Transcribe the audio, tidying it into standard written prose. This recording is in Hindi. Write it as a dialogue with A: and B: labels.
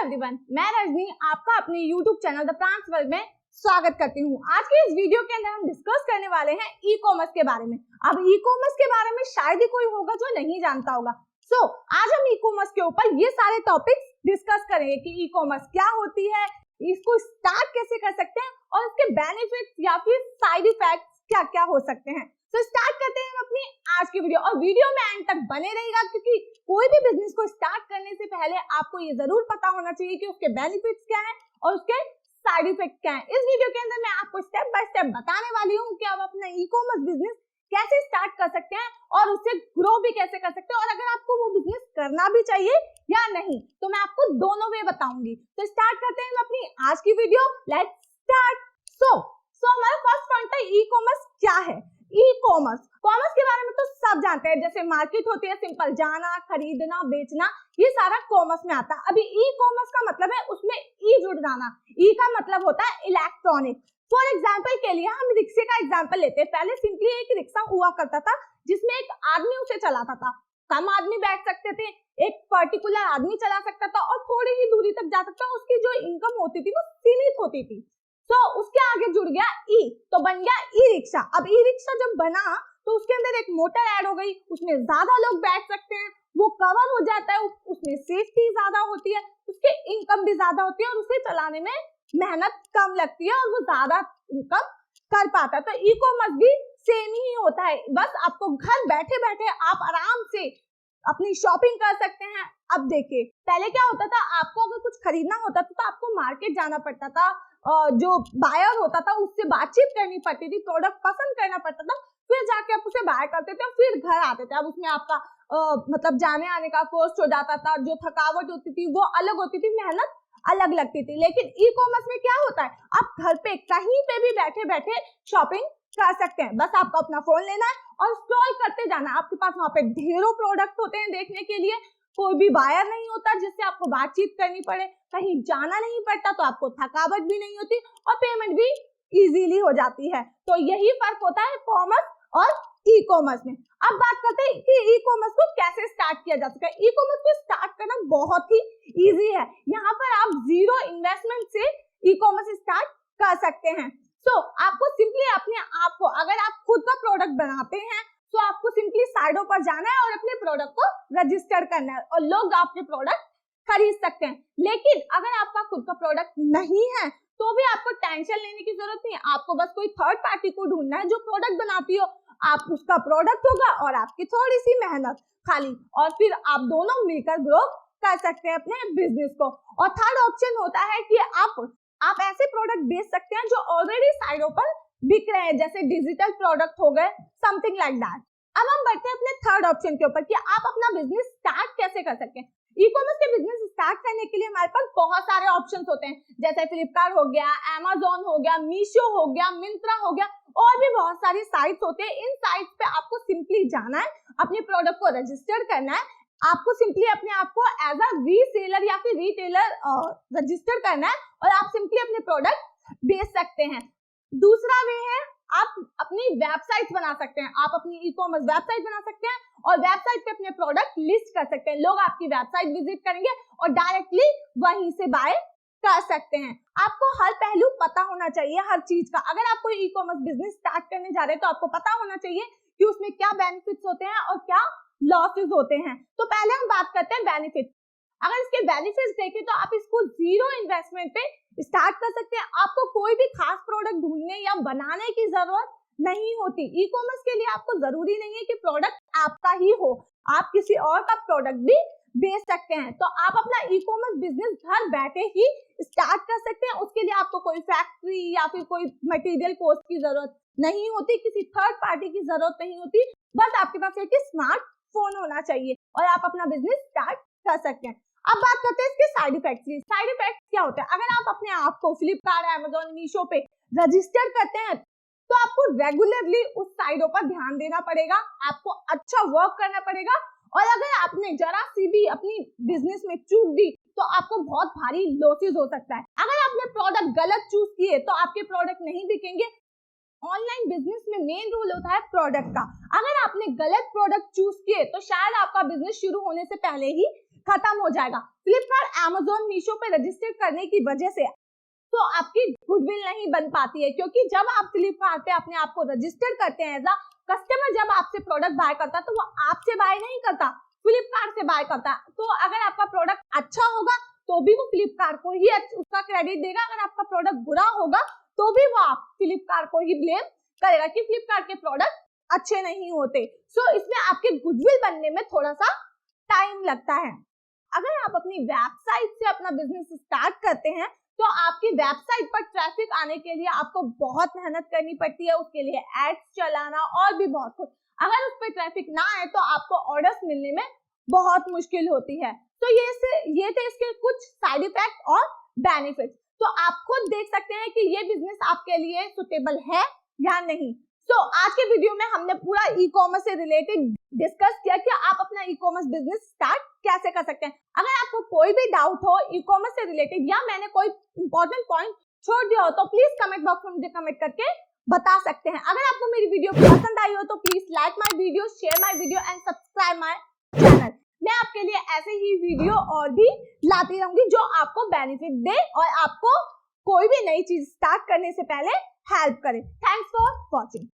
A: एवरीवन, मैं रजनी आपका अपने YouTube channel the prawns world में स्वागत करती हूँ। आज के इस वीडियो के अंदर हम डिस्कस करने वाले हैं ई कॉमर्स के बारे में। अब ई कॉमर्स के बारे में शायद ही कोई होगा जो नहीं जानता होगा। आज हम ई कॉमर्स के ऊपर ये सारे टॉपिक्स डिस्कस करेंगे कि ई कॉमर्स क्या होती है, इसको स्टार्ट कैसे कर सकते हैं और इसके बेनिफिट्स या फिर साइड इफेक्ट्स क्या क्या हो सकते हैं। स्टार्ट करते हैं हम अपनी आज की वीडियो और वीडियो में एंड तक बने रहिएगा क्योंकि कोई भी बिजनेस को स्टार्ट करने से पहले आपको ये जरूर पता होना चाहिए कि उसके बेनिफिट्स क्या हैं और उसके साइड इफेक्ट क्या हैं। इस वीडियो के अंदर मैं आपको स्टेप बाय स्टेप बताने वाली हूँ कि आप अपना ई कॉमर्स बिजनेस कैसे स्टार्ट कर सकते हैं और उससे ग्रो भी कैसे कर सकते हैं, और अगर आपको वो बिजनेस करना भी चाहिए या नहीं तो मैं आपको दोनों वे बताऊंगी। तो स्टार्ट करते हैं अपनी आज की वीडियो। Let's start. हमारा फर्स्ट पॉइंट है ई कॉमर्स क्या है। ई कॉमर्स के बारे में तो सब जानते हैं, जैसे मार्केट होती है, सिंपल जाना, खरीदना, बेचना, ये सारा कॉमर्स में आता है। अभी ई कॉमर्स का मतलब है उसमें ई जुड़ जाना। ई का मतलब होता है इलेक्ट्रॉनिक। फॉर एग्जांपल के लिए हम रिक्शे का एग्जांपल लेते हैं। पहले सिंपली एक रिक्शा हुआ करता था जिसमें एक आदमी उसे चलाता था, कम आदमी बैठ सकते थे, एक पर्टिकुलर आदमी चला सकता था और थोड़ी ही दूरी तक जा सकता था। उसकी जो इनकम होती थी वो सीमित होती थी। उसके आगे जुड़ गया ई, तो बन गया ई रिक्शा। अब ई रिक्शा जब बना तो उसके अंदर एक मोटर ऐड हो गई, उसमें ज्यादा लोग बैठ सकते हैं, वो कवर हो जाता है, उसमें सेफ्टी ज्यादा होती है, उसके इनकम भी ज्यादा होती है और उसे चलाने में मेहनत कम लगती है और वो ज्यादा इनकम कर पाता है। तो ई कॉमर्स भी सेम ही होता है, बस आपको घर बैठे बैठे आप आराम से अपनी शॉपिंग कर सकते हैं। अब देखिए पहले क्या होता था, आपको अगर कुछ खरीदना होता था तो आपको मार्केट जाना पड़ता था, जो बायर होता था उससे बातचीत करनी पड़ती थी, प्रोडक्ट पसंद करना पड़ता था, फिर जाके आप उसे बाय करते थे और फिर घर आते थे। अब उसमें आपका मतलब जाने आने का कॉस्ट हो जाता था, जो थकावट होती थी वो अलग होती थी, मेहनत अलग लगती थी। लेकिन ई कॉमर्स में क्या होता है, आप घर पे कहीं पे भी बैठे बैठे शॉपिंग कर सकते हैं। बस आपको अपना फोन लेना है और स्क्रॉल करते जाना है। आपके पास वहां पे ढेरों प्रोडक्ट होते हैं देखने के लिए, कोई भी बायर नहीं होता जिससे आपको बातचीत करनी पड़े, कहीं जाना नहीं पड़ता, तो आपको थकावट भी नहीं होती और पेमेंट भी इजीली हो जाती है। तो यही फर्क होता है कॉमर्स और ई कॉमर्स में। अब बात करते हैं कि ई कॉमर्स को कैसे स्टार्ट किया जा सकता है। ई कॉमर्स को स्टार्ट करना बहुत ही इजी है। यहाँ पर आप जीरो इन्वेस्टमेंट से ई कॉमर्स स्टार्ट कर सकते हैं। आपको सिंपली अपने आप को, अगर आप खुद का प्रोडक्ट बनाते हैं तो आपको सिंपली साइडों पर जाना है और अपने प्रोडक्ट को रजिस्टर करना है और लोग आपके प्रोडक्ट खरीद सकते हैं। लेकिन अगर आपका खुद का प्रोडक्ट नहीं है तो भी आपको टेंशन लेने की जरूरत नहीं है। आपको बस कोई थर्ड पार्टी को ढूंढना है जो प्रोडक्ट बनाती हो, आप उसका प्रोडक्ट होगा और आपकी थोड़ी सी मेहनत खाली, और फिर आप दोनों मिलकर ग्रो कर सकते हैं अपने बिजनेस को। और थर्ड ऑप्शन होता है कि आप ऐसे प्रोडक्ट बेच सकते हैं जो ऑलरेडी साइडों पर बिक रहे हैं, जैसे डिजिटल प्रोडक्ट हो गए, समथिंग लाइक दैट। अब हम बढ़ते हैं अपने थर्ड ऑप्शन के ऊपर कि आप अपना बिजनेस स्टार्ट कैसे कर सकते हैं। ई कॉमर्स के बिजनेस स्टार्ट करने के लिए हमारे पास बहुत सारे ऑप्शंस होते हैं, जैसे फ्लिपकार्ट हो गया, अमेज़न हो गया, मीशो हो गया, मिंत्रा हो गया, और भी बहुत सारी साइट्स होते हैं। इन साइट्स पे आपको सिंपली जाना है, अपने प्रोडक्ट को रजिस्टर करना है, आपको सिंपली अपने आप को एज अ रीसेलर या फिर रिटेलर रजिस्टर करना है और आप सिंपली अपने प्रोडक्ट बेच सकते हैं। दूसरा वे है आप अपनी वेबसाइट बना सकते हैं। आप अपनी ई कॉमर्स वेबसाइट बना सकते हैं और वेबसाइट पे अपने प्रोडक्ट लिस्ट कर सकते हैं। लोग आपकी वेबसाइट विजिट करेंगे और डायरेक्टली वहीं से बाय कर सकते हैं। आपको हर पहलू पता होना चाहिए हर चीज का। अगर आप कोई ई कॉमर्स बिजनेस स्टार्ट करने जा रहे हैं तो आपको पता होना चाहिए कि उसमें क्या बेनिफिट्स होते हैं और क्या लॉसेस होते हैं। तो पहले हम बात करते हैं बेनिफिट। अगर इसके बेनिफिट्स देखें तो आप इसको जीरो इन्वेस्टमेंट पे स्टार्ट कर सकते हैं। आपको कोई भी खास प्रोडक्ट ढूंढने या बनाने की जरूरत नहीं होती। ई कॉमर्स के लिए आपको जरूरी नहीं है कि प्रोडक्ट आपका ही हो, आप किसी और का प्रोडक्ट भी बेच सकते हैं। तो आप अपना ई कॉमर्स बिजनेस घर बैठे ही स्टार्ट कर सकते हैं। उसके लिए आपको कोई फैक्ट्री या फिर कोई मटेरियल कोस्ट की जरूरत नहीं होती, किसी थर्ड पार्टी की जरूरत नहीं होती, बस आपके पास एक स्मार्टफोन होना चाहिए और आप अपना बिजनेस स्टार्ट कर सकते हैं। अब बात करते हैं इसके साइड इफेक्ट्स की। साइड इफेक्ट्स क्या होते हैं, अगर आप अपने आप को फ्लिपकार्ट, अमेज़न, मीशो पे रजिस्टर करते हैं तो आपको रेगुलरली उस साइडों पर ध्यान देना पड़ेगा, आपको अच्छा वर्क करना पड़ेगा, और अगर आपने जरा सी भी अपनी बिजनेस में चूक दी तो आपको बहुत भारी लॉसेस हो सकता है। अगर आपने प्रोडक्ट गलत चूज किए तो आपके प्रोडक्ट नहीं बिकेंगे। ऑनलाइन बिजनेस में मेन रोल होता है प्रोडक्ट का। अगर आपने गलत प्रोडक्ट चूज किए तो शायद आपका बिजनेस शुरू होने से पहले ही खत्म हो जाएगा। फ्लिपकार्ट, अमेज़न, मीशो पे रजिस्टर करने की वजह से तो आपकी गुडविल नहीं बन पाती है, क्योंकि जब आप फ्लिपकार्ट पे अपने आप को रजिस्टर करते हैं एज अ कस्टमर, जब आपसे प्रोडक्ट बाय करता है तो वो आपसे बाय नहीं करता, फ्लिपकार्ट से बाय करता है। तो अगर आपका प्रोडक्ट अच्छा होगा तो भी वो फ्लिपकार्ट को ही उसका क्रेडिट देगा, अगर आपका प्रोडक्ट बुरा होगा तो भी वो आप फ्लिपकार्ट को ही ब्लेम करेगा कि फ्लिपकार्ट के प्रोडक्ट अच्छे नहीं होते। सो इसमें आपके गुडविल बनने में थोड़ा सा टाइम लगता है। अगर आप अपनी वेबसाइट से अपना बिजनेस स्टार्ट करते हैं तो आपकी वेबसाइट पर ट्रैफिक आने के लिए आपको बहुत मेहनत करनी पड़ती है, उसके लिए एड्स चलाना और भी बहुत कुछ। अगर उस पर ट्रैफिक ना आए तो आपको ऑर्डर्स मिलने में बहुत मुश्किल होती है। तो ये थे इसके कुछ साइड इफेक्ट और बेनिफिट। तो आप खुद देख सकते हैं कि ये बिजनेस आपके लिए सुटेबल है या नहीं। तो आज के वीडियो में हमने पूरा ई कॉमर्स से रिलेटेड डिस्कस किया कि आप अपना ई कॉमर्स बिजनेस स्टार्ट कैसे कर सकते हैं। अगर आपको कोई भी डाउट हो ई कॉमर्स से रिलेटेड या मैंने कोई इंपॉर्टेंट पॉइंट छोड़ दिया हो तो प्लीज कमेंट बॉक्स में मुझे कमेंट करके बता सकते हैं। अगर आपको मेरी वीडियो पसंद आई हो तो please like my video, share my video and subscribe my channel. मैं आपके लिए ऐसे ही वीडियो और भी लाती रहूंगी जो आपको बेनिफिट दे और आपको कोई भी नई चीज स्टार्ट करने से पहले हेल्प करे। Thanks for watching.